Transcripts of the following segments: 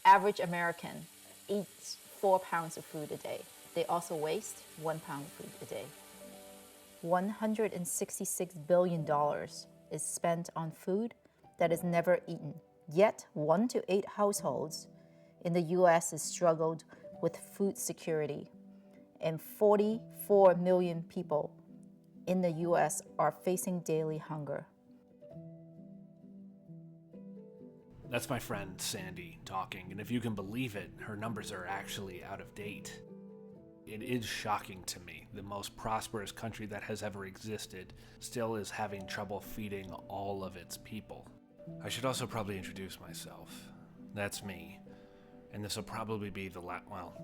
average American eats 4 pounds of food a day. They also waste 1 pound of food a day. $166 billion is spent on food that is never eaten. Yet 1 to 8 households in the US has struggled with food security, and 44 million people in the US are facing daily hunger. That's my friend Sandy talking, and if you can believe it, her numbers are actually out of date. It is shocking to me. The most prosperous country that has ever existed still is having trouble feeding all of its people. I should also probably introduce myself. That's me. And this will probably be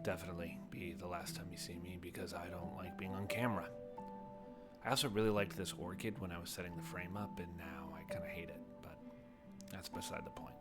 definitely be the last time you see me because I don't like being on camera. I also really liked this orchid when I was setting the frame up, and now I kind of hate it, but that's beside the point.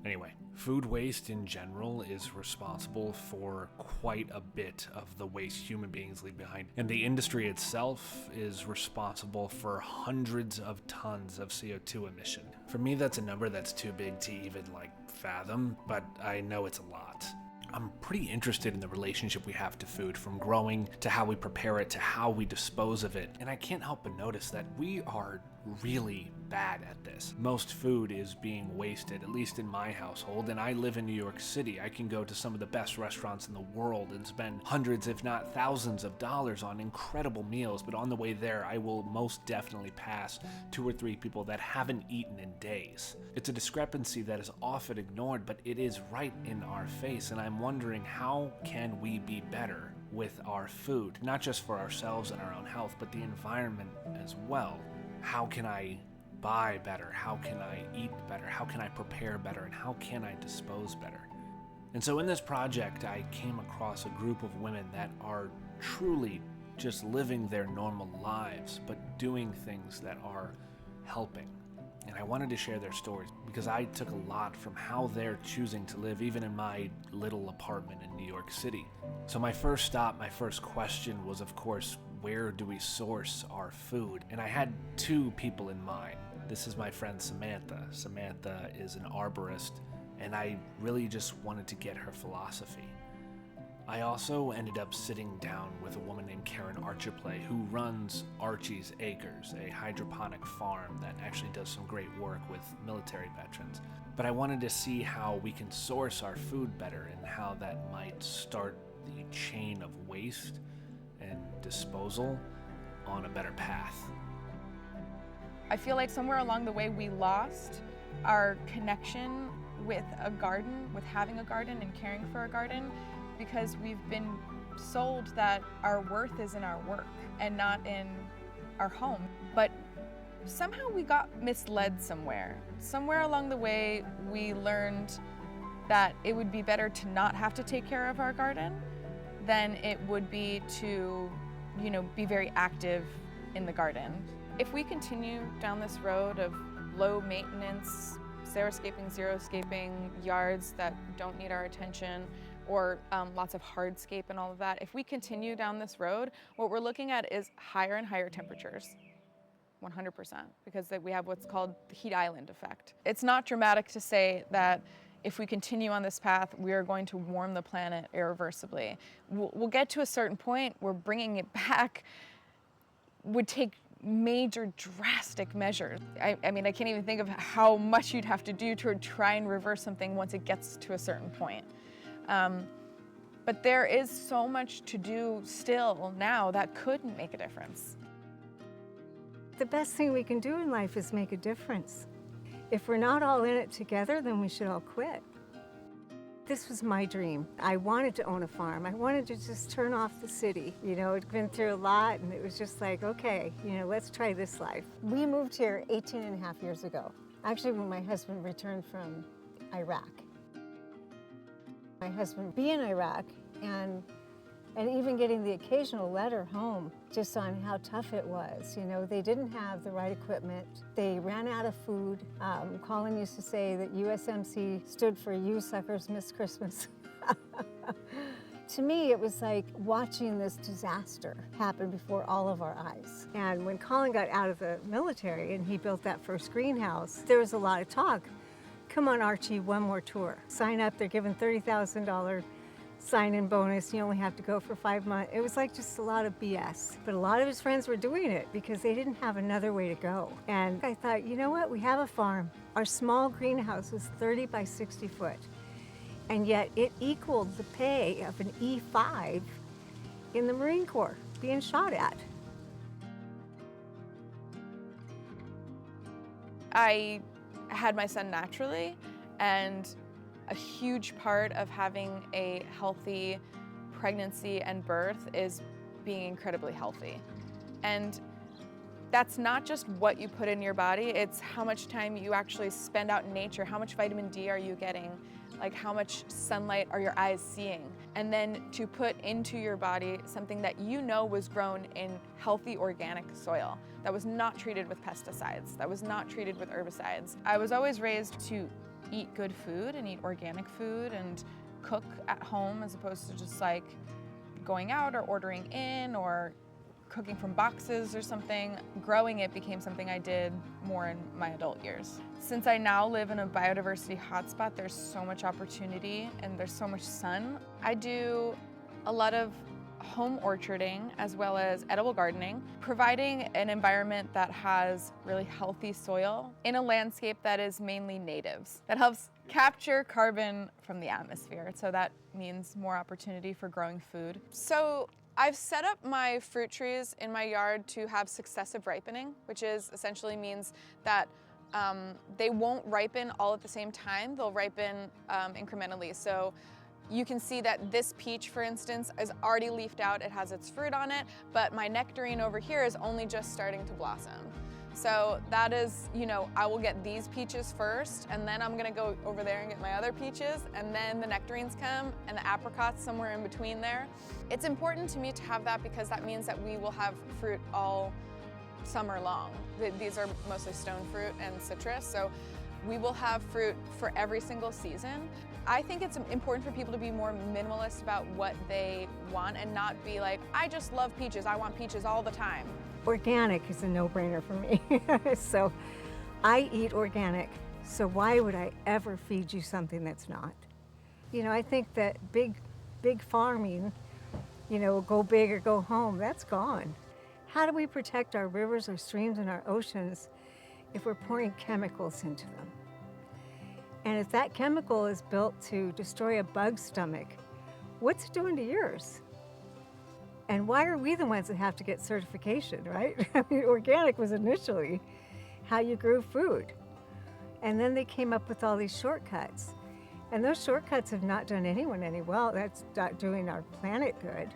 Anyway, food waste in general is responsible for quite a bit of the waste human beings leave behind. And the industry itself is responsible for hundreds of tons of CO2 emission. For me, that's a number that's too big to even fathom, but I know it's a lot. I'm pretty interested in the relationship we have to food, from growing to how we prepare it to how we dispose of it. And I can't help but notice that we are really bad at this. Most food is being wasted, at least in my household, and I live in New York City. I can go to some of the best restaurants in the world and spend hundreds, if not thousands of dollars on incredible meals, but on the way there, I will most definitely pass 2 or 3 people that haven't eaten in days. It's a discrepancy that is often ignored, but it is right in our face, and I'm wondering, how can we be better with our food, not just for ourselves and our own health, but the environment as well? How can I buy better? How can I eat better? How can I prepare better? And how can I dispose better? And so in this project, I came across a group of women that are truly just living their normal lives, but doing things that are helping. And I wanted to share their stories because I took a lot from how they're choosing to live, even in my little apartment in New York City. So my first question was, of course, where do we source our food? And I had 2 people in mind. This is my friend Samantha. Samantha is an arborist, and I really just wanted to get her philosophy. I also ended up sitting down with a woman named Karen Archiplay, who runs Archies Acres, a hydroponic farm that actually does some great work with military veterans. But I wanted to see how we can source our food better and how that might start the chain of waste and disposal on a better path. I feel like somewhere along the way we lost our connection with a garden, with having a garden and caring for a garden, because we've been sold that our worth is in our work and not in our home. But somehow we got misled somewhere. Somewhere along the way we learned that it would be better to not have to take care of our garden than it would be to, be very active in the garden. If we continue down this road of low maintenance, xeriscaping yards that don't need our attention, or lots of hardscape and all of that, if we continue down this road, what we're looking at is higher and higher temperatures, 100%, because we have what's called the heat island effect. It's not dramatic to say that if we continue on this path, we are going to warm the planet irreversibly. We'll get to a certain point where bringing it back would take major drastic measures. I mean, I can't even think of how much you'd have to do to try and reverse something once it gets to a certain point. But there is so much to do still now that could make a difference. The best thing we can do in life is make a difference. If we're not all in it together, then we should all quit. This was my dream. I wanted to own a farm. I wanted to just turn off the city. I'd been through a lot, and it was just like, okay, let's try this life. We moved here 18 and a half years ago, actually when my husband returned from Iraq. My husband be in Iraq, and even getting the occasional letter home just on how tough it was. They didn't have the right equipment. They ran out of food. Colin used to say that USMC stood for You Suckers Miss Christmas. To me, it was like watching this disaster happen before all of our eyes. And when Colin got out of the military and he built that first greenhouse, there was a lot of talk. come on Archie, one more tour. Sign up, they're giving $30,000 sign-in bonus. You only have to go for 5 months. It was like just a lot of BS. But a lot of his friends were doing it because they didn't have another way to go. And I thought, you know what, we have a farm. Our small greenhouse was 30 by 60 foot. And yet it equaled the pay of an E5 in the Marine Corps being shot at. I had my son naturally, and a huge part of having a healthy pregnancy and birth is being incredibly healthy. And that's not just what you put in your body, it's how much time you actually spend out in nature, how much vitamin D are you getting, like how much sunlight are your eyes seeing? And then to put into your body something that you know was grown in healthy organic soil, that was not treated with pesticides, that was not treated with herbicides. I was always raised to eat good food and eat organic food and cook at home as opposed to just like going out or ordering in or cooking from boxes or something. Growing it became something I did more in my adult years. Since I now live in a biodiversity hotspot, there's so much opportunity and there's so much sun. I do a lot of home orcharding as well as edible gardening, providing an environment that has really healthy soil in a landscape that is mainly natives, that helps capture carbon from the atmosphere. So that means more opportunity for growing food. So I've set up my fruit trees in my yard to have successive ripening, which essentially means that they won't ripen all at the same time. They'll ripen incrementally. So you can see that this peach, for instance, is already leafed out. It has its fruit on it, but my nectarine over here is only just starting to blossom. So that is, I will get these peaches first, and then I'm gonna go over there and get my other peaches, and then the nectarines come, and the apricots somewhere in between there. It's important to me to have that because that means that we will have fruit all summer long. These are mostly stone fruit and citrus, so we will have fruit for every single season. I think it's important for people to be more minimalist about what they want and not be like, I just love peaches, I want peaches all the time. Organic is a no-brainer for me. So I eat organic, so why would I ever feed you something that's not? I think that big farming, go big or go home, that's gone. How do we protect our rivers, our streams, and our oceans if we're pouring chemicals into them? And if that chemical is built to destroy a bug's stomach, what's it doing to yours? And why are we the ones that have to get certification, right? I mean, organic was initially how you grew food. And then they came up with all these shortcuts. And those shortcuts have not done anyone any well. That's not doing our planet good.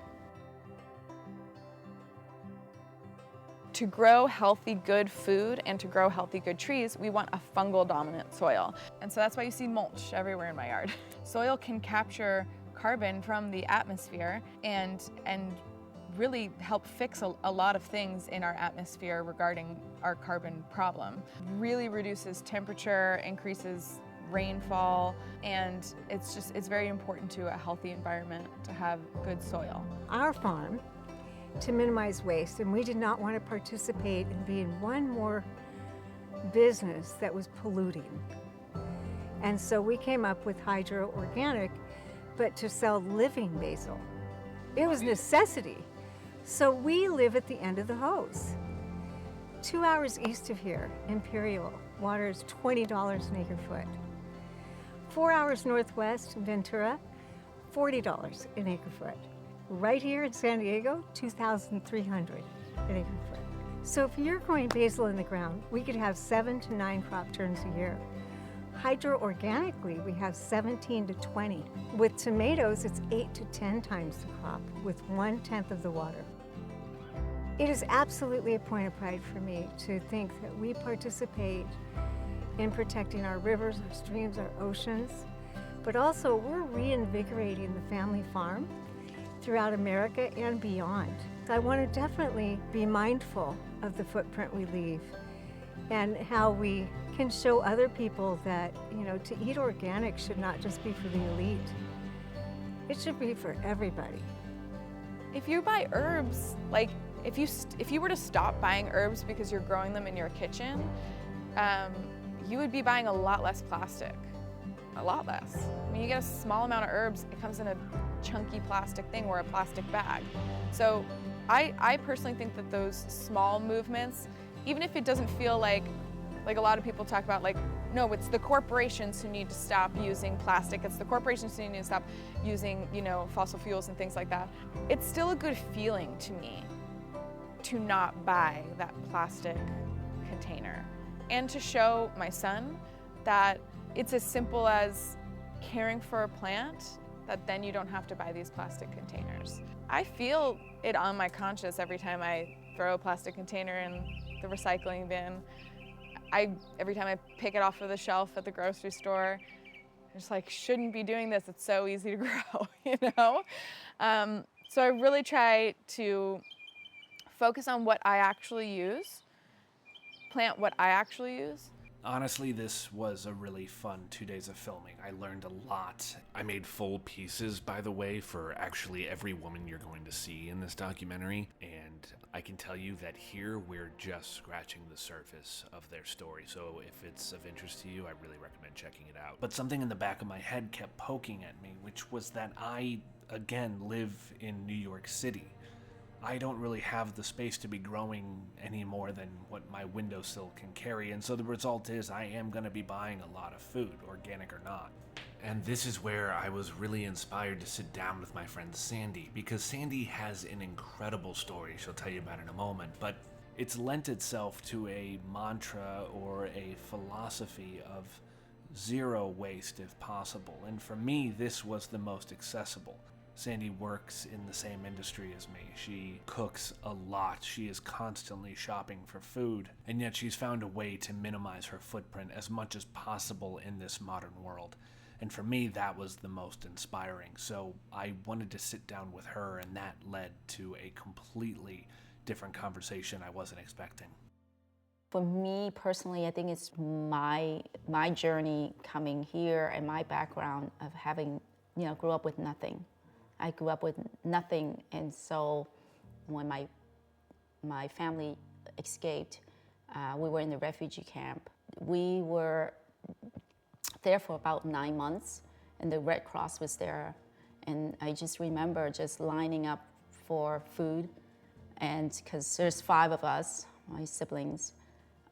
To grow healthy, good food and to grow healthy, good trees, we want a fungal dominant soil. And so that's why you see mulch everywhere in my yard. Soil can capture carbon from the atmosphere and really help fix a lot of things in our atmosphere regarding our carbon problem. Really reduces temperature, increases rainfall, and it's very important to a healthy environment to have good soil. Our farm, to minimize waste, and we did not want to participate in being one more business that was polluting. And so we came up with Hydro Organic, but to sell living basil. It was necessity. So we live at the end of the hose. 2 hours east of here, Imperial, water is $20 an acre foot. 4 hours northwest, Ventura, $40 an acre foot. Right here in San Diego, $2,300 an acre foot. So if you're growing basil in the ground, we could have 7 to 9 crop turns a year. Hydro-organically, we have 17 to 20. With tomatoes, it's 8 to 10 times the crop with 1/10 of the water. It is absolutely a point of pride for me to think that we participate in protecting our rivers, our streams, our oceans, but also we're reinvigorating the family farm throughout America and beyond. I want to definitely be mindful of the footprint we leave and how we can show other people that, to eat organic should not just be for the elite. It should be for everybody. If you buy herbs, like if you were to stop buying herbs because you're growing them in your kitchen, you would be buying a lot less plastic. A lot less. I mean, you get a small amount of herbs, it comes in a chunky plastic thing or a plastic bag. So I personally think that those small movements, even if it doesn't feel like a lot of people talk about, like, no, it's the corporations who need to stop using plastic. It's the corporations who need to stop using, fossil fuels and things like that. It's still a good feeling to me to not buy that plastic container, and to show my son that it's as simple as caring for a plant, that then you don't have to buy these plastic containers. I feel it on my conscience every time I throw a plastic container in the recycling bin. Every time I pick it off of the shelf at the grocery store, I'm just like, shouldn't be doing this. It's so easy to grow, So I really try to focus on what I actually use, plant what I actually use. Honestly, this was a really fun 2 days of filming. I learned a lot. I made full pieces, by the way, for actually every woman you're going to see in this documentary. And I can tell you that here we're just scratching the surface of their story. So if it's of interest to you, I really recommend checking it out. But something in the back of my head kept poking at me, which was that I, again, live in New York City. I don't really have the space to be growing any more than what my windowsill can carry, and so the result is I am going to be buying a lot of food, organic or not. And this is where I was really inspired to sit down with my friend Sandy, because Sandy has an incredible story she'll tell you about in a moment, but it's lent itself to a mantra or a philosophy of zero waste if possible, and for me this was the most accessible. Sandy works in the same industry as me. She cooks a lot. She is constantly shopping for food, and yet she's found a way to minimize her footprint as much as possible in this modern world. And for me, that was the most inspiring. So I wanted to sit down with her, and that led to a completely different conversation I wasn't expecting. For me personally, I think it's my journey coming here and my background of having, grew up with nothing. I grew up with nothing, and so when my family escaped, we were in the refugee camp. We were there for about 9 months, and the Red Cross was there, and I just remember just lining up for food, and because there's 5 of us, my siblings,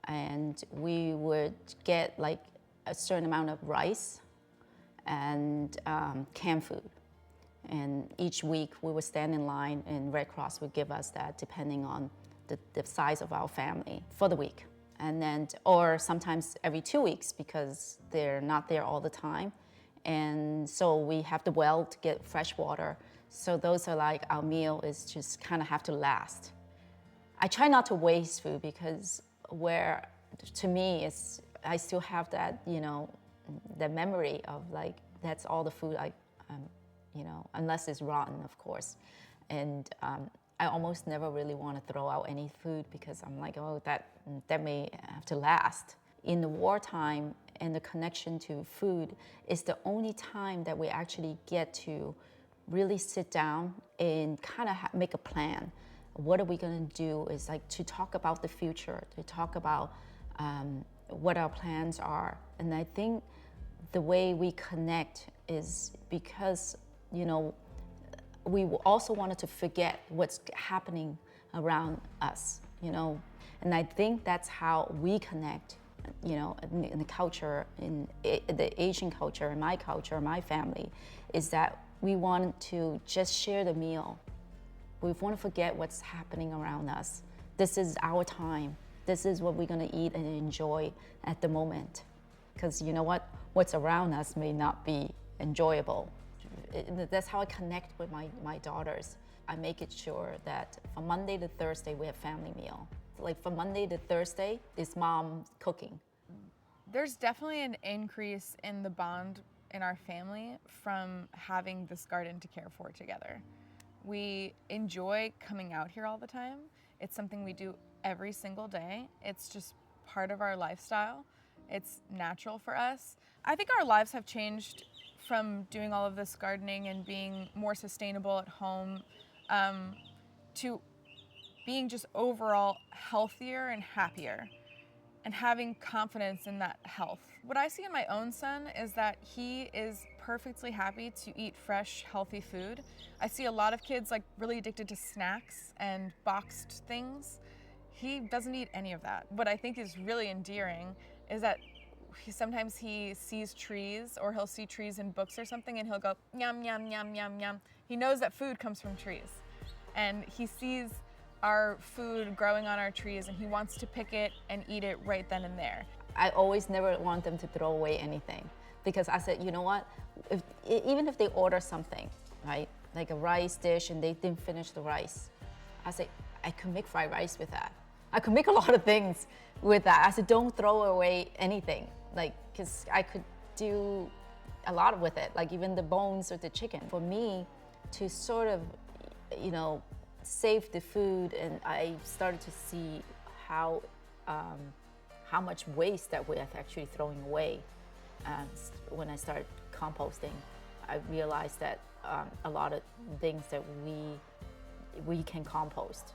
and we would get like a certain amount of rice and canned food. And each week we would stand in line, and Red Cross would give us that depending on the size of our family for the week. And then, or sometimes every 2 weeks because they're not there all the time. And so we have the well to get fresh water. So those are like our meal is just kind of have to last. I try not to waste food because to me, I still have that, the memory of like, that's all the food unless it's rotten, of course. And I almost never really want to throw out any food because I'm like, oh, that may have to last. In the wartime, and the connection to food is the only time that we actually get to really sit down and kind of make a plan. What are we going to do is like to talk about the future, to talk about what our plans are. And I think the way we connect is because we also wanted to forget what's happening around us, and I think that's how we connect, in the culture, in the Asian culture, in my culture, my family, is that we want to just share the meal. We want to forget what's happening around us. This is our time. This is what we're going to eat and enjoy at the moment. Because you know what? What's around us may not be enjoyable. That's how I connect with my daughters. I make it sure that from Monday to Thursday, we have family meal. Like from Monday to Thursday, is mom cooking. There's definitely an increase in the bond in our family from having this garden to care for together. We enjoy coming out here all the time. It's something we do every single day. It's just part of our lifestyle. It's natural for us. I think our lives have changed from doing all of this gardening and being more sustainable at home to being just overall healthier and happier. and having confidence in that health. What I see in my own son is that he is perfectly happy to eat fresh, healthy food. I see a lot of kids like really addicted to snacks and boxed things. He doesn't eat any of that. What I think is really endearing is that sometimes he sees trees, or he'll see trees in books or something, and he'll go, yum, yum, yum, yum, yum. He knows that food comes from trees. And he sees our food growing on our trees, and he wants to pick it and eat it right then and there. I always never want them to throw away anything, because I said, you know what, even if they order something, right, like a rice dish and they didn't finish the rice, I said, I could make fried rice with that. I could make a lot of things with that. I said, don't throw away anything, like, because I could do a lot with it, like even the bones of the chicken. For me to sort of, save the food, and I started to see how much waste that we're actually throwing away. When I started composting, I realized that a lot of things that we can compost,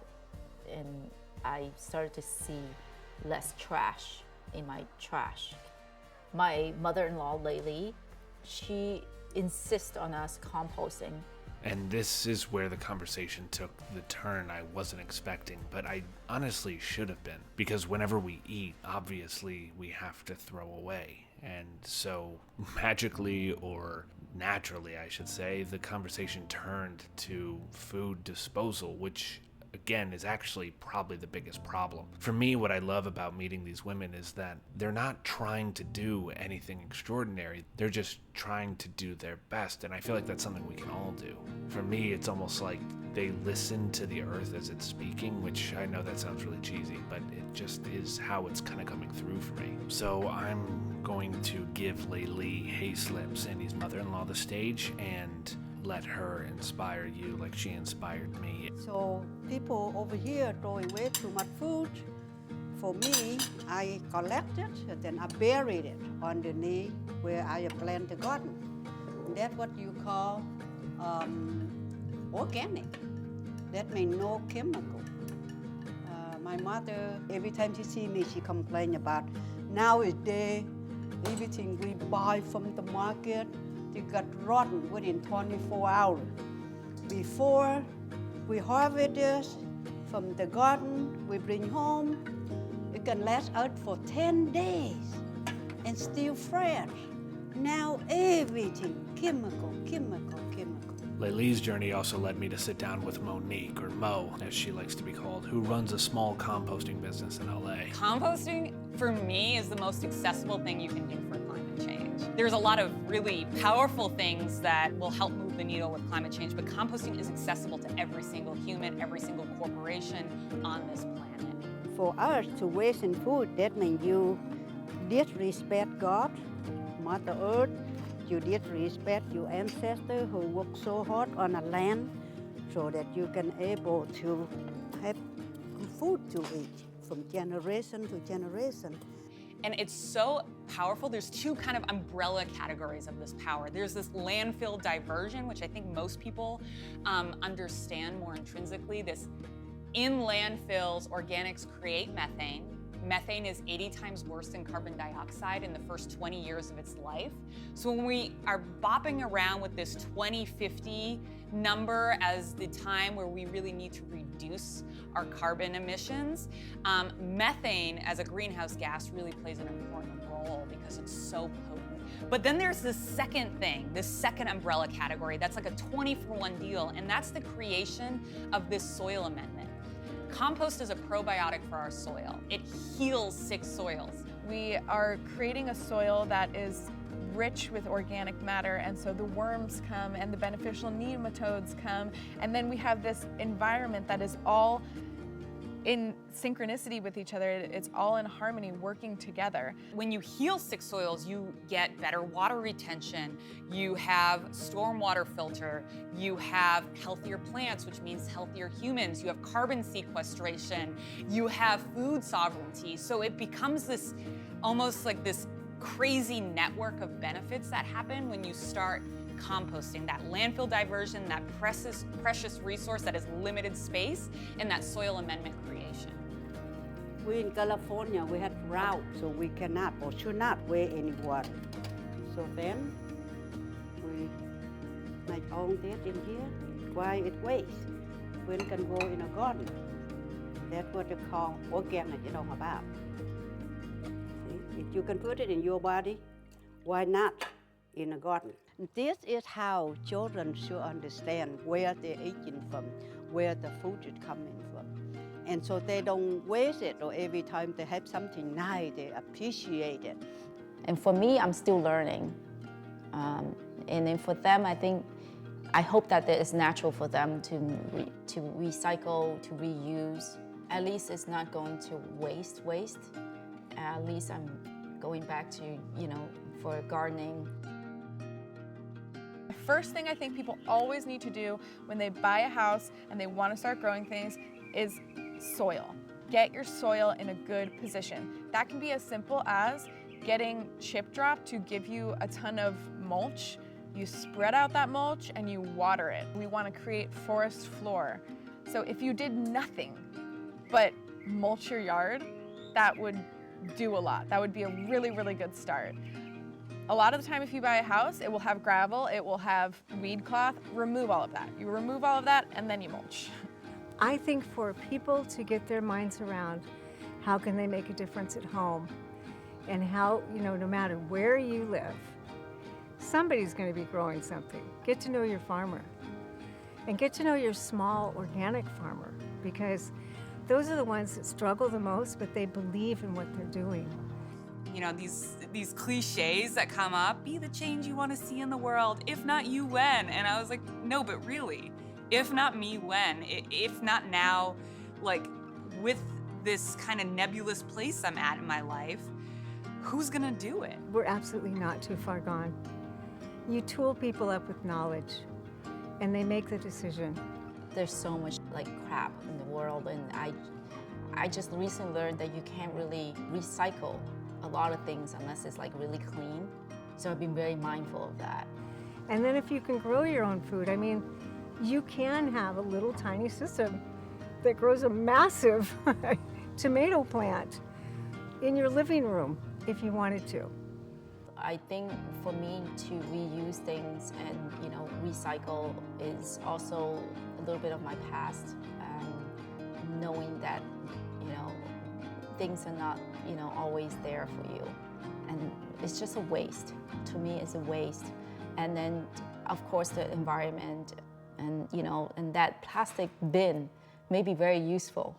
and I started to see less trash in my trash. My mother-in-law lately, she insists on us composting. And this is where the conversation took the turn I wasn't expecting, but I honestly should have been. Because whenever we eat, obviously we have to throw away. And so magically, or naturally I should say, the conversation turned to food disposal, which again is actually probably the biggest problem. For me, what I love about meeting these women is that they're not trying to do anything extraordinary. They're just trying to do their best, and I feel like that's something we can all do. For me, it's almost like they listen to the earth as it's speaking, which I know that sounds really cheesy, but it just is how it's kind of coming through for me. So I'm going to give Ly Hayslip, Sandy's mother-in-law, the stage and let her inspire you like she inspired me. So people over here throw away too much food. For me, I collect it and then I buried it underneath where I plant the garden. That's what you call organic. That means no chemical. My mother, every time she sees me, she complains about nowadays everything we buy from the market, it got rotten within 24 hours. Before we harvest this from the garden, we bring home, it can last out for 10 days and still fresh. Now everything, chemical. Laylee's journey also led me to sit down with Monique, or Mo, as she likes to be called, who runs a small composting business in LA. Composting, for me, is the most accessible thing you can do for climate change. There's a lot of really powerful things that will help move the needle with climate change, but composting is accessible to every single human, every single corporation on this planet. For us to waste in food, that means you disrespect God, Mother Earth, you disrespect your ancestors who worked so hard on a land so that you can able to have food to eat from generation to generation. And it's so powerful. There's two kind of umbrella categories of this power. There's this landfill diversion, which I think most people understand more intrinsically. This in landfills, organics create methane. Methane is 80 times worse than carbon dioxide in the first 20 years of its life. So when we are bopping around with this 2050 number as the time where we really need to reduce our carbon emissions, methane as a greenhouse gas really plays an important role because it's so potent. But then there's this second thing, this second umbrella category that's like a 20-for-1 deal, and that's the creation of this soil amendment. Compost is a probiotic for our soil. It heals sick soils. We are creating a soil that is rich with organic matter, and so the worms come and the beneficial nematodes come, and then we have this environment that is all in synchronicity with each other. It's all in harmony, working together. When you heal sick soils, you get better water retention, you have stormwater filter, you have healthier plants, which means healthier humans, you have carbon sequestration, you have food sovereignty. So it becomes this, almost like this crazy network of benefits that happen when you start composting, that landfill diversion, that precious resource that is limited space, and that soil amendment creation. We in California, we have drought, so we cannot or should not waste any water. So then we make all this in here. Why it waste? When can grow in a garden. That's what they call organic, about. See? If you can put it in your body, why not in a garden? This is how children should understand where they're eating from, where the food is coming from. And so they don't waste it, or every time they have something nice, they appreciate it. And for me, I'm still learning. And then for them, I hope that it's natural for them to recycle, to reuse. At least it's not going to waste. At least I'm going back to, for gardening. The first thing I think people always need to do when they buy a house and they want to start growing things is soil. Get your soil in a good position. That can be as simple as getting Chip Drop to give you a ton of mulch. You spread out that mulch and you water it. We want to create forest floor. So if you did nothing but mulch your yard, that would do a lot. That would be a really, really good start. A lot of the time if you buy a house, it will have gravel, it will have weed cloth. Remove all of that. You remove all of that and then you mulch. I think for people to get their minds around how can they make a difference at home and how, no matter where you live, somebody's going to be growing something. Get to know your farmer and get to know your small organic farmer, because those are the ones that struggle the most, but they believe in what they're doing. These cliches that come up, be the change you want to see in the world, if not you, when? And I was like, no, but really, if not me, when? If not now, with this kind of nebulous place I'm at in my life, who's gonna do it? We're absolutely not too far gone. You tool people up with knowledge, and they make the decision. There's so much crap in the world, and I just recently learned that you can't really recycle a lot of things unless it's really clean. So I've been very mindful of that. And then if you can grow your own food, you can have a little tiny system that grows a massive tomato plant in your living room if you wanted to. I think for me to reuse things and recycle is also a little bit of my past, knowing that things are not always there for you, and it's just a waste. To me, it's a waste. And then of course the environment, and and that plastic bin may be very useful.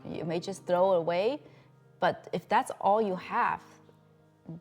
You may just throw it away, but if that's all you have,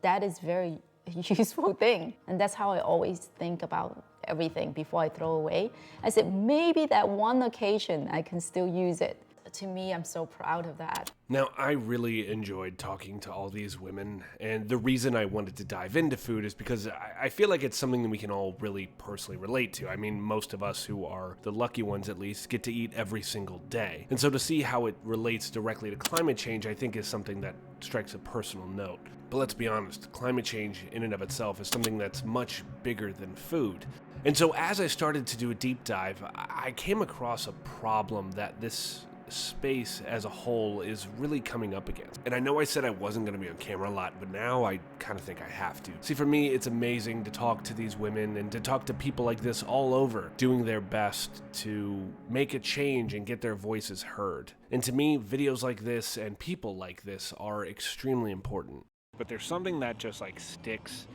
that is very useful thing. And that's how I always think about everything before I throw away. I said, maybe that one occasion I can still use it. To me, I'm so proud of that. Now, I really enjoyed talking to all these women, and the reason I wanted to dive into food is because I feel like it's something that we can all really personally relate to. I mean, most of us who are the lucky ones, at least, get to eat every single day. And so to see how it relates directly to climate change, I think is something that strikes a personal note. But let's be honest, climate change in and of itself is something that's much bigger than food. And so as I started to do a deep dive, I came across a problem that this space as a whole is really coming up against. And I know I said I wasn't going to be on camera a lot, but now I kind of think I have to. See, for me, it's amazing to talk to these women and to talk to people like this all over, doing their best to make a change and get their voices heard. And to me, videos like this and people like this are extremely important. But there's something that just sticks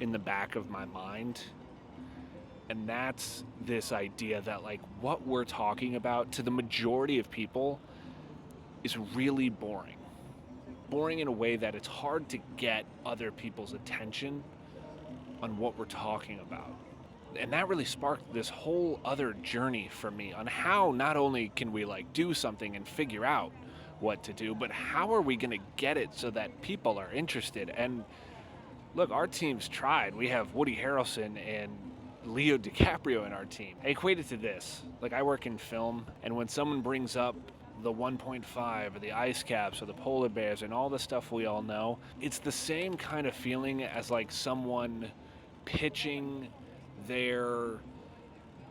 in the back of my mind. And that's this idea that what we're talking about to the majority of people is really boring. Boring in a way that it's hard to get other people's attention on what we're talking about. And that really sparked this whole other journey for me on how not only can we do something and figure out what to do, but how are we going to get it so that people are interested? And look, our team's tried. We have Woody Harrelson and Leo DiCaprio in our team. I equate it to this. I work in film, and when someone brings up the 1.5 or the ice caps or the polar bears and all the stuff we all know, it's the same kind of feeling as someone pitching their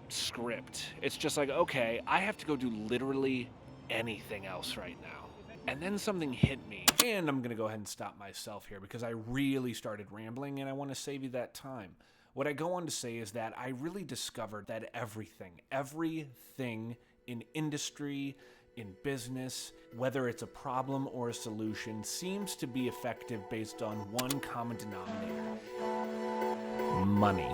script. It's just okay, I have to go do literally anything else right now. And then something hit me, and I'm going to go ahead and stop myself here because I really started rambling and I want to save you that time. What I go on to say is that I really discovered that everything in industry, in business, whether it's a problem or a solution, seems to be effective based on one common denominator: money.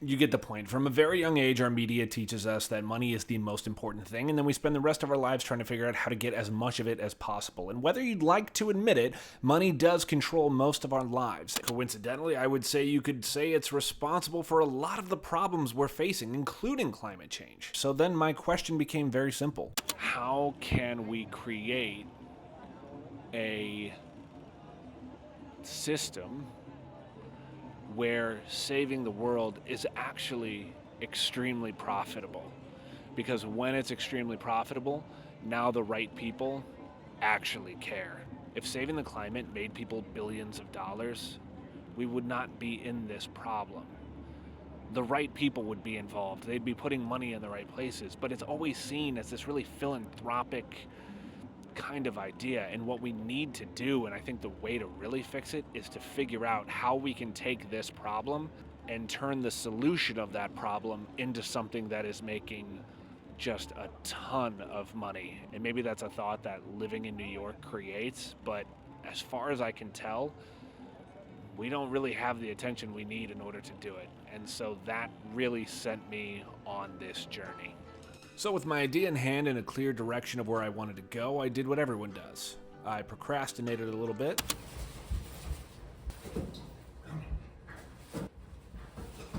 You get the point. From a very young age, our media teaches us that money is the most important thing, and then we spend the rest of our lives trying to figure out how to get as much of it as possible. And whether you'd like to admit it, money does control most of our lives. Coincidentally, I would say you could say it's responsible for a lot of the problems we're facing, including climate change. So then my question became very simple. How can we create a system where saving the world is actually extremely profitable? Because when it's extremely profitable, now the right people actually care. If saving the climate made people billions of dollars, we would not be in this problem. The right people would be involved. They'd be putting money in the right places, but it's always seen as this really philanthropic kind of idea. And what we need to do, and I think the way to really fix it, is to figure out how we can take this problem and turn the solution of that problem into something that is making just a ton of money. And maybe that's a thought that living in New York creates, but as far as I can tell, we don't really have the attention we need in order to do it. And so that really sent me on this journey. So with my idea in hand and a clear direction of where I wanted to go, I did what everyone does. I procrastinated a little bit,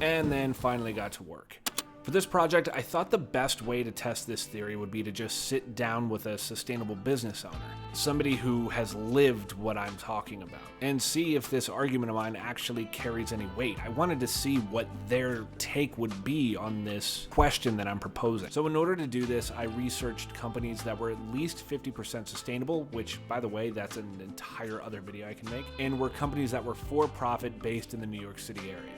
and then finally got to work. For this project, I thought the best way to test this theory would be to just sit down with a sustainable business owner, somebody who has lived what I'm talking about, and see if this argument of mine actually carries any weight. I wanted to see what their take would be on this question that I'm proposing. So in order to do this, I researched companies that were at least 50% sustainable, which, by the way, that's an entire other video I can make, and were companies that were for-profit based in the New York City area.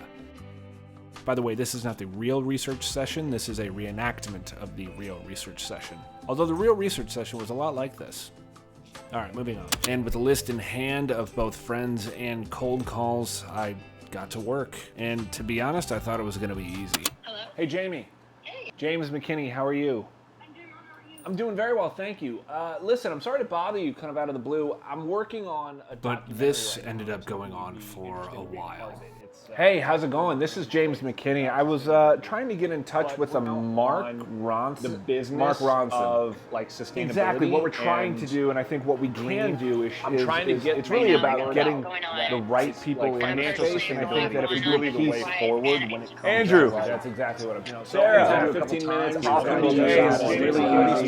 By the way, this is not the real research session, this is a reenactment of the real research session. Although the real research session was a lot like this. Alright, moving on. And with a list in hand of both friends and cold calls, I got to work. And to be honest, I thought it was going to be easy. Hello? Hey Jamie. Hey. James McKinney, how are you? I'm doing well, how are you? I'm doing very well, thank you. Listen, I'm sorry to bother you kind of out of the blue. I'm working on a documentary. But this ended up going on for a while. Hey, how's it going? This is James McKinney. I was trying to get in touch with a Mark Ronson. The business Mark Ronson. of like sustainability. Exactly what we're trying to do, and I think what we can do is it's really about getting the right people in financial space, and I think that if we do really a the piece, way forward when it comes Andrew, to that's exactly what I'm doing. Sarah, 15 minutes, talking really really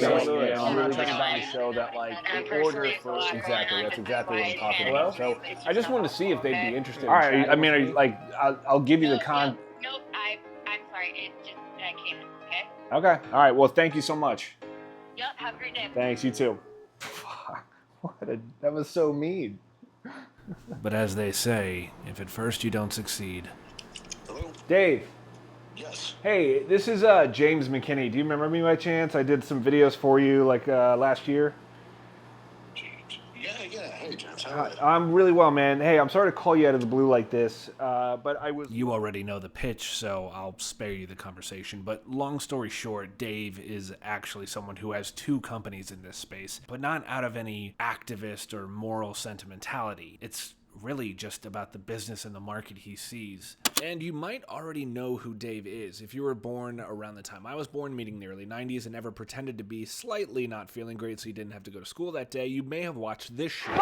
trying to show that like in order for exactly, that's exactly what I'm talking about. So I just wanted to see if they'd be interested. All right, I mean, I'll give you the Nope, I'm sorry, it just, I can't, okay? Okay, all right, well, thank you so much. Yep, have a great day. Thanks, you too. That was so mean. But as they say, if at first you don't succeed. Hello? Dave. Yes. Hey, this is James McKinney. Do you remember me by chance? I did some videos for you like last year. Yeah. Hey, James. How are you? I'm really well, man. Hey, I'm sorry to call you out of the blue like this, but I was... You already know the pitch, so I'll spare you the conversation. But long story short, Dave is actually someone who has 2 companies in this space, but not out of any activist or moral sentimentality. It's really just about the business and the market he sees. And you might already know who Dave is if you were born around the time I was born, meaning the early 90s, and ever pretended to be slightly not feeling great so you didn't have to go to school that day. You may have watched this show. Dave,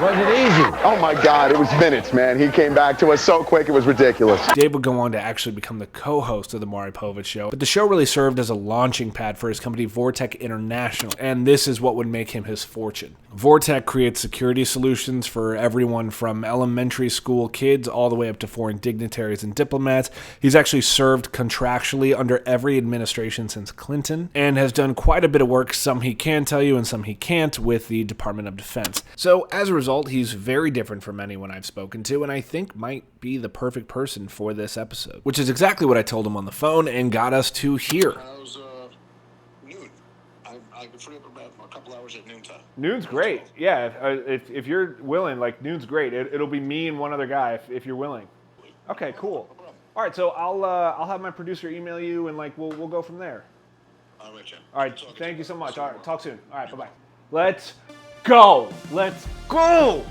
was it easy? Oh my God, it was minutes, man. He came back to us so quick, it was ridiculous. Dave would go on to actually become the co-host of the Maury Povich Show, but the show really served as a launching pad for his company Vortec International, and this is what would make him his fortune. Vortec creates security solutions solutions for everyone from elementary school kids all the way up to foreign dignitaries and diplomats. He's actually served contractually under every administration since Clinton and has done quite a bit of work, some he can tell you and some he can't, with the Department of Defense. So as a result, he's very different from anyone I've spoken to, and I think might be the perfect person for this episode, which is exactly what I told him on the phone and got us to here. How's noon? I can free up about a couple hours at noontime. Noon's great. Yeah, if you're willing, like noon's great. It'll be me and one other guy if you're willing. Okay, cool. All right, so I'll have my producer email you and like we'll go from there. All right, Jim. All right, thank you so much. All right, talk soon. All right, bye-bye. Let's go. Let's go.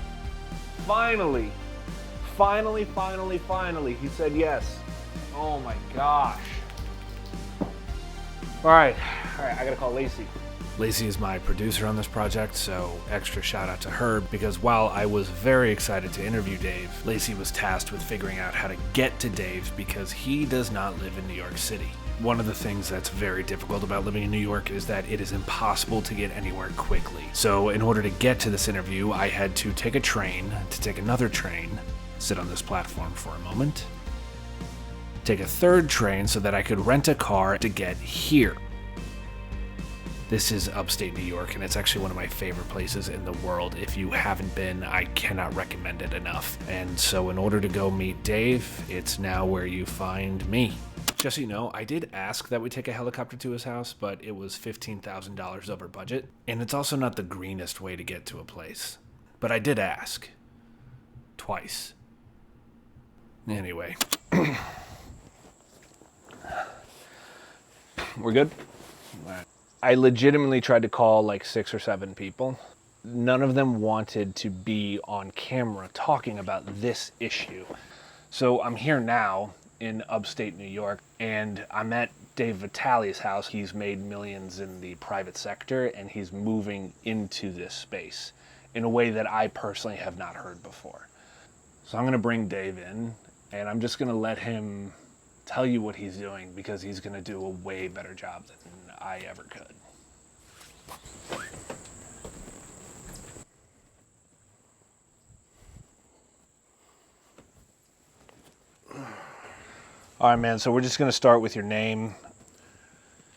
Finally, he said yes. Oh my gosh. All right, I gotta call Lacey. Lacey is my producer on this project, so extra shout out to her, because while I was very excited to interview Dave, Lacey was tasked with figuring out how to get to Dave because he does not live in New York City. One of the things that's very difficult about living in New York is that it is impossible to get anywhere quickly. So in order to get to this interview, I had to take a train, to take another train, sit on this platform for a moment, take a third train so that I could rent a car to get here. This is upstate New York, and it's actually one of my favorite places in the world. If you haven't been, I cannot recommend it enough. And so in order to go meet Dave, it's now where you find me. Just so you know, I did ask that we take a helicopter to his house, but it was $15,000 over budget. And it's also not the greenest way to get to a place. But I did ask. Twice. Anyway. We're good? All right. I legitimately tried to call like 6 or 7 people. None of them wanted to be on camera talking about this issue. So I'm here now in upstate New York, and I'm at Dave Vitali's house. He's made millions in the private sector, and he's moving into this space in a way that I personally have not heard before. So I'm gonna bring Dave in, and I'm just gonna let him tell you what he's doing, because he's gonna do a way better job than I ever could. All right, man, so we're just gonna start with your name.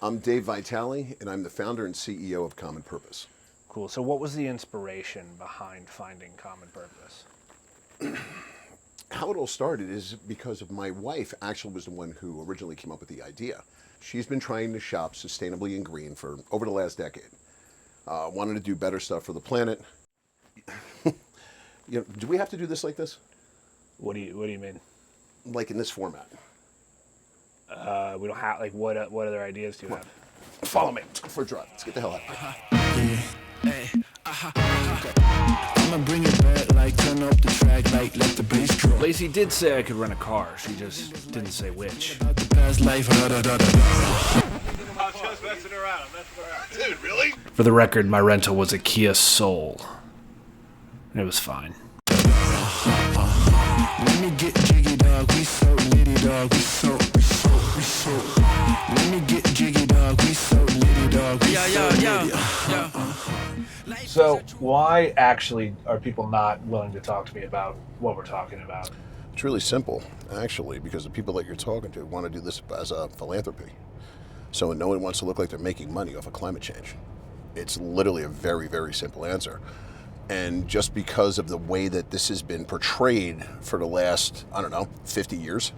I'm Dave Vitali, and I'm the founder and CEO of Common Purpose. Cool, so what was the inspiration behind finding Common Purpose? How it all started is because of my wife actually was the one who originally came up with the idea. She's been trying to shop sustainably and green for over the last decade. Wanted to do better stuff for the planet. Do we have to do this like this? What do you mean? Like in this format. We don't have, like, what other ideas do you have? Follow me for a drive. Let's get the hell out. I'ma bring it back, like turn up the track, like let the bass drop. Lacey did say I could rent a car. She just didn't say which. The past life, Dude, really? For the record, my rental was a Kia Soul. And it was fine. Let me get jiggy, dog. We so litty, dog. We so. Let me get jiggy, dog. We so litty, dog. We so litty. So why actually are people not willing to talk to me about what we're talking about? It's really simple, actually, because the people that you're talking to want to do this as a philanthropy. So no one wants to look like they're making money off of climate change. It's literally a very, very simple answer. And just because of the way that this has been portrayed for the last, 50 years,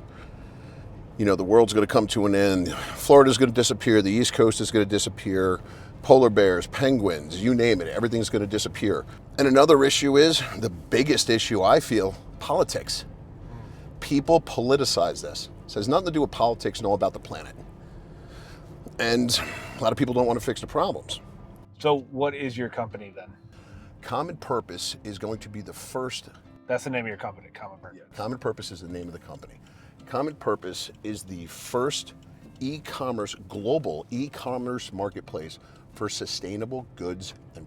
the world's going to come to an end. Florida's going to disappear. The East Coast is going to disappear. Polar bears, penguins, you name it, everything's going to disappear. And another issue is, the biggest issue I feel, politics. People politicize this. It has nothing to do with politics and all about the planet. And a lot of people don't want to fix the problems. So what is your company then? Common Purpose is going to be the first. That's the name of your company, Common Purpose. Yeah, Common Purpose is the name of the company. Common Purpose is the first global e-commerce marketplace for sustainable goods and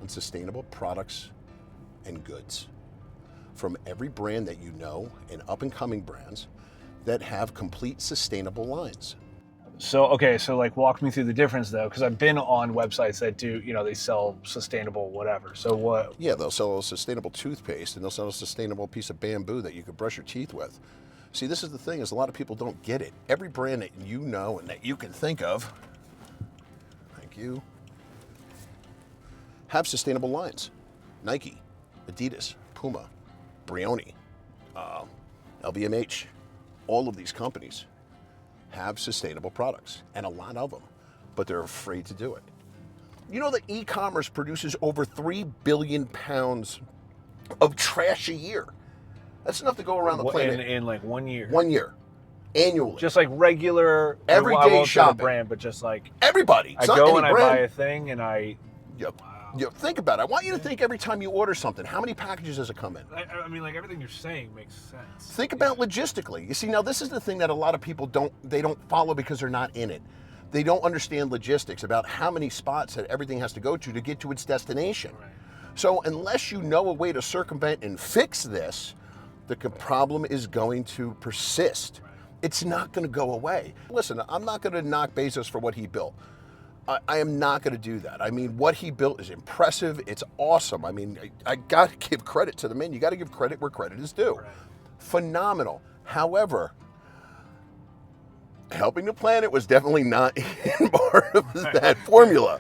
sustainable products and goods. From every brand that you know and up and coming brands that have complete sustainable lines. So, okay, so like walk me through the difference though, because I've been on websites that do, they sell sustainable whatever. So what? Yeah, they'll sell a sustainable toothpaste and they'll sell a sustainable piece of bamboo that you could brush your teeth with. See, this is the thing, is a lot of people don't get it. Every brand that you know and that you can think of, thank you, have sustainable lines. Nike, Adidas, Puma, Brioni, LVMH, all of these companies have sustainable products, and a lot of them, but they're afraid to do it. You know that e-commerce produces over 3 billion pounds of trash a year. That's enough to go around the planet. In like 1 year. 1 year. Annually. Just like regular everyday shopping. Brand, but just like everybody. I go and I buy a thing and I. Yep. Yep. Think about it. I want you to think every time you order something, how many packages does it come in? I mean, like everything you're saying makes sense. Think about logistically. You see, now this is the thing that a lot of people don't follow because they're not in it. They don't understand logistics about how many spots that everything has to go to get to its destination. Right. So unless you know a way to circumvent and fix this, the problem is going to persist. Right. It's not going to go away. Listen, I'm not going to knock Bezos for what he built. I am not going to do that. I mean, what he built is impressive. It's awesome. I mean, I got to give credit to the man. You got to give credit where credit is due. Right. Phenomenal. However, helping the planet was definitely not in part of that formula.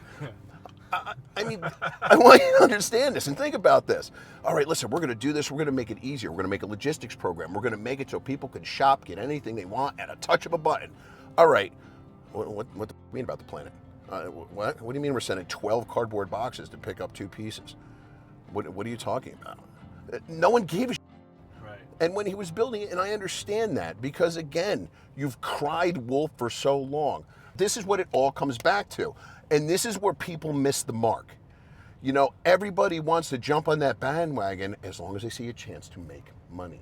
I mean, I want you to understand this and think about this. All right, listen, we're going to do this. We're going to make it easier. We're going to make a logistics program. We're going to make it so people can shop, get anything they want at a touch of a button. All right, what do you mean about the planet? What do you mean we're sending 12 cardboard boxes to pick up 2 pieces? What are you talking about? No one gave a shit. Right. And when he was building it, and I understand that, because again, you've cried wolf for so long. This is what it all comes back to. And this is where people miss the mark. You know, everybody wants to jump on that bandwagon as long as they see a chance to make money.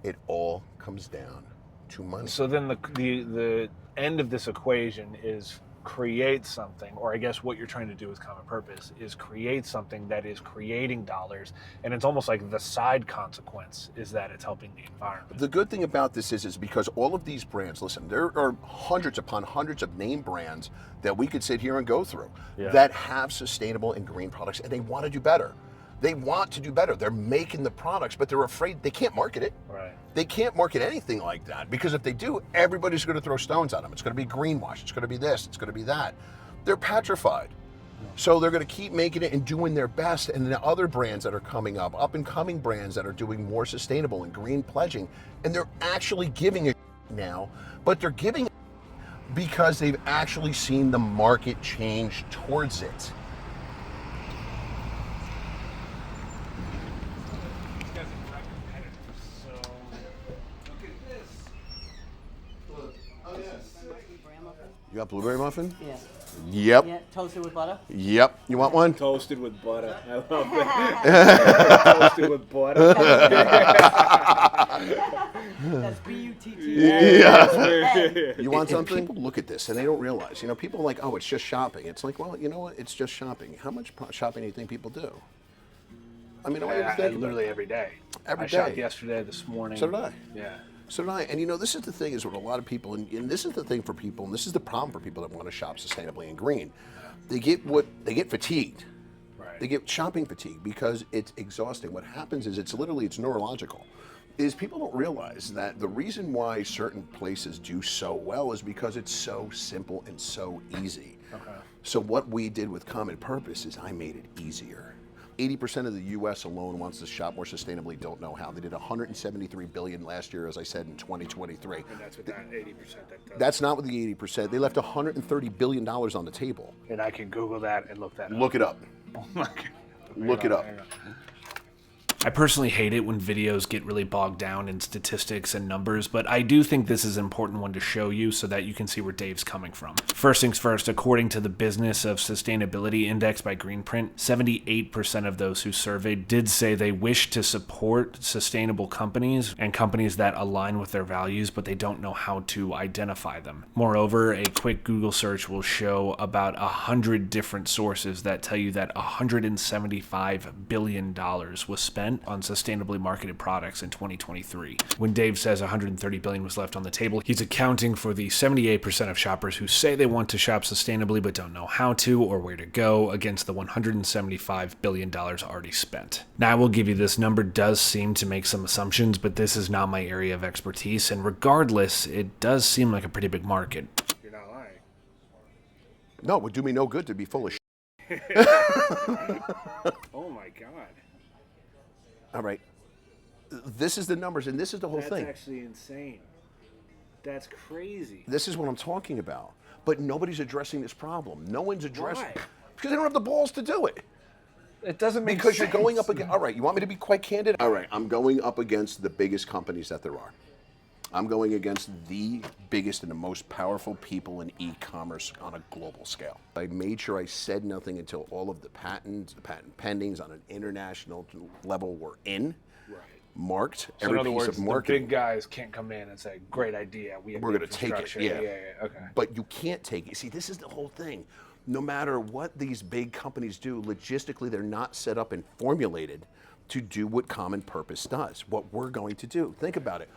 It all comes down to money. So then the end of this equation is create something, or I guess what you're trying to do with Common Purpose is create something that is creating dollars, and it's almost like the side consequence is that it's helping the environment. The good thing about this is because all of these brands, listen, there are hundreds upon hundreds of name brands that we could sit here and go through that have sustainable and green products, and they want to do better. They want to do better. They're making the products, but they're afraid they can't market it. Right. They can't market anything like that, because if they do, everybody's going to throw stones at them. It's going to be greenwash. It's going to be this. It's going to be that. They're petrified. So they're going to keep making it and doing their best. And the other brands that are coming up and coming brands that are doing more sustainable and green pledging, and they're actually giving it now, but they're giving it because they've actually seen the market change towards it. You got blueberry muffin? Yeah. Yep. Yeah, toasted with butter? Yep. You want one? Toasted with butter. I love it. Toasted with butter. That's B-U-T-T. Yeah. You want something? People look at this and they don't realize. You know, people are like, oh, it's just shopping. It's like, well, you know what? It's just shopping. How much shopping do you think people do? I mean, I want you to think literally every day. Every I day. shopped yesterday, this morning. So did I. Yeah. So did I. And you know, this is the thing is with a lot of people, and this is the thing for people, and this is the problem for people that want to shop sustainably and green. They get fatigued. Right. They get shopping fatigue because it's exhausting. What happens is it's neurological. Is people don't realize that the reason why certain places do so well is because it's so simple and so easy. Okay. So what we did with Common Purpose is I made it easier. 80% of the U.S. alone wants to shop more sustainably, don't know how. They did $173 billion last year, as I said, in 2023. And that's what that 80% that does. That's not with the 80%. They left $130 billion on the table. And I can Google that and look that up. Look it up. Oh my God. Look it up. I personally hate it when videos get really bogged down in statistics and numbers, but I do think this is an important one to show you so that you can see where Dave's coming from. First things first, according to the Business of Sustainability Index by Greenprint, 78% of those who surveyed did say they wish to support sustainable companies and companies that align with their values, but they don't know how to identify them. Moreover, a quick Google search will show about 100 different sources that tell you that $175 billion was spent spent on sustainably marketed products in 2023. When Dave says $130 billion was left on the table, he's accounting for the 78% of shoppers who say they want to shop sustainably but don't know how to or where to go against the $175 billion already spent. Now, I will give you this number does seem to make some assumptions, but this is not my area of expertise, and regardless, it does seem like a pretty big market. You're not lying. No, it would do me no good to be full of Oh my God. All right. This is the numbers, and this is the whole thing. That's actually insane. That's crazy. This is what I'm talking about. But nobody's addressing this problem. No one's addressing Why? because they don't have the balls to do it. It doesn't make Because sense. you're going up against, all right, you want me to be quite candid? All right, I'm going up against the biggest companies that there are. I'm going against the biggest and the most powerful people in e-commerce on a global scale. I made sure I said nothing until all of the patent pendings on an international level were in, marked, So every in other piece words, of the marketing. big guys can't come in and say, great idea, we're going to take it, yeah. Okay. But you can't take it. See, this is the whole thing. No matter what these big companies do, logistically, they're not set up and formulated to do what common purpose does, what we're going to do. Think about it.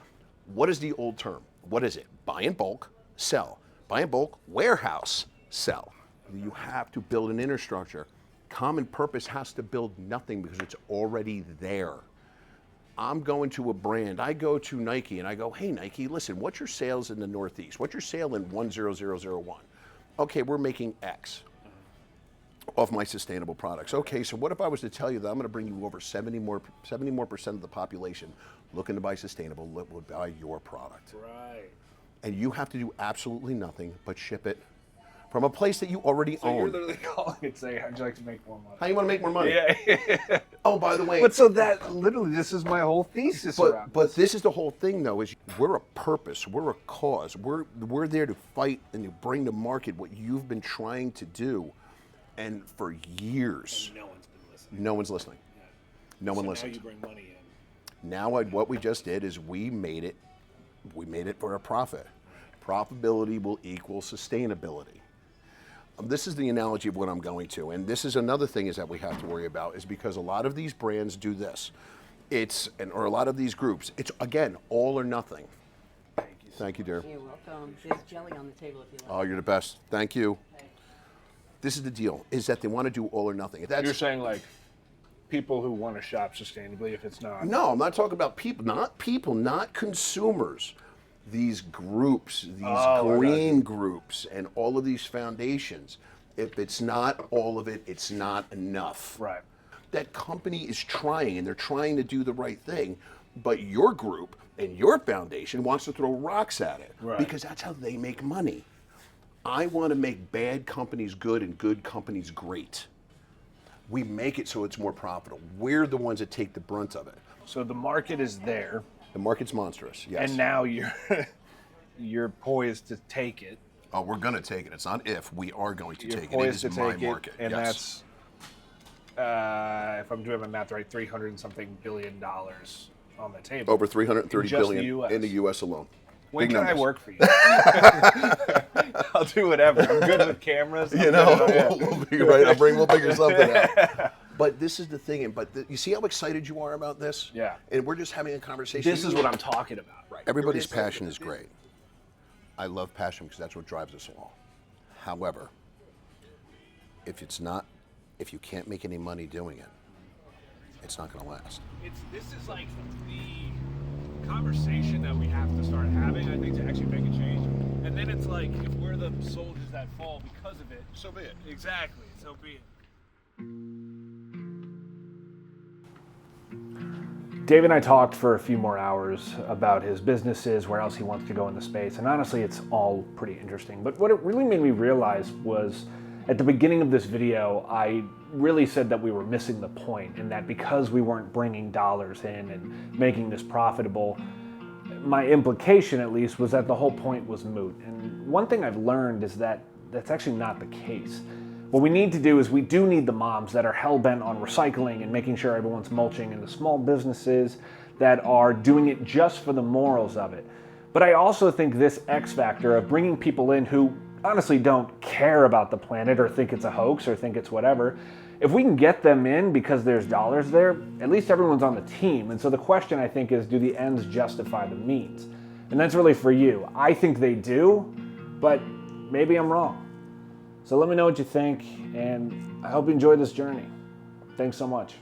What is the old term? What is it? Buy in bulk, sell. Buy in bulk, warehouse, sell. You have to build an infrastructure. Common purpose has to build nothing because it's already there. I'm going to a brand. I go to Nike and I go, hey, Nike, listen, what's your sales in the Northeast? What's your sale in 10001? Okay, we're making X of my sustainable products. Okay, so what if I was to tell you that I'm going to bring you over 70 more percent of the population looking to buy sustainable would buy your product. Right. And you have to do absolutely nothing but ship it from a place that you already So own. you're literally calling and saying, how'd you like to make more money? How you want to make more money? Yeah. Oh, by the way. But so that, literally, this is my whole thesis around But this is the whole thing, though, is we're a purpose, we're a cause. We're there to fight and to bring to market what you've been trying to do. And for years, And no one's been listening. no one's listening. Yeah. No one So listens. now you bring money in. Now what we just did is we made it for a profit. Profitability will equal sustainability. This is the analogy of what I'm going to, and this is another thing is that we have to worry about is because a lot of these brands do this. Or a lot of these groups, it's again, all or nothing. Thank you, dear. You're welcome. There's jelly on the table if you like. Oh, you're the best. Thank you. This is the deal, is that they want to do all or nothing. If that's, You're saying like people who want to shop sustainably, if it's not. No, I'm not talking about people, not consumers. These groups, these green groups, and all of these foundations. If it's not all of it, it's not enough. Right. That company is trying, and they're trying to do the right thing, but your group and your foundation wants to throw rocks at it because that's how they make money. I want to make bad companies good and good companies great. We make it so it's more profitable. We're the ones that take the brunt of it. So the market is there. The market's monstrous, yes. And now you're poised to take it. Oh, we're going to take it. It's not if. We are going to You're take it. It poised is to my take it, market. and yes. that's, if I'm doing my math right, $300 and something billion on the table. Over 330 Just billion the US. in the U.S. alone. When Big can numbers. I work for you? I'll do whatever. I'm good with cameras. You know, we'll figure something out. But this is the thing, you see how excited you are about this? Yeah. And we're just having a conversation. This is what I'm talking about. Right. Everybody's passion is great. I love passion because that's what drives us all. However, if you can't make any money doing it, it's not going to last. This is like the conversation that we have to start having, I think, to actually make a change. And then it's like, if we're the soldiers that fall because of it, So be it. exactly, so be it. Dave and I talked for a few more hours about his businesses, where else he wants to go in the space, and honestly, it's all pretty interesting. But what it really made me realize was, at the beginning of this video, I really said that we were missing the point, and that because we weren't bringing dollars in and making this profitable, my implication at least was that the whole point was moot. And one thing I've learned is that that's actually not the case. What we need to do is we do need the moms that are hell-bent on recycling and making sure everyone's mulching, and the small businesses that are doing it just for the morals of it. But I also think this X factor of bringing people in who honestly don't care about the planet or think it's a hoax or think it's whatever if we can get them in because there's dollars there, at least everyone's on the team. And so the question, I think, is do the ends justify the means? And that's really for you. I think they do, but maybe I'm wrong. So let me know what you think, and I hope you enjoy this journey. Thanks so much.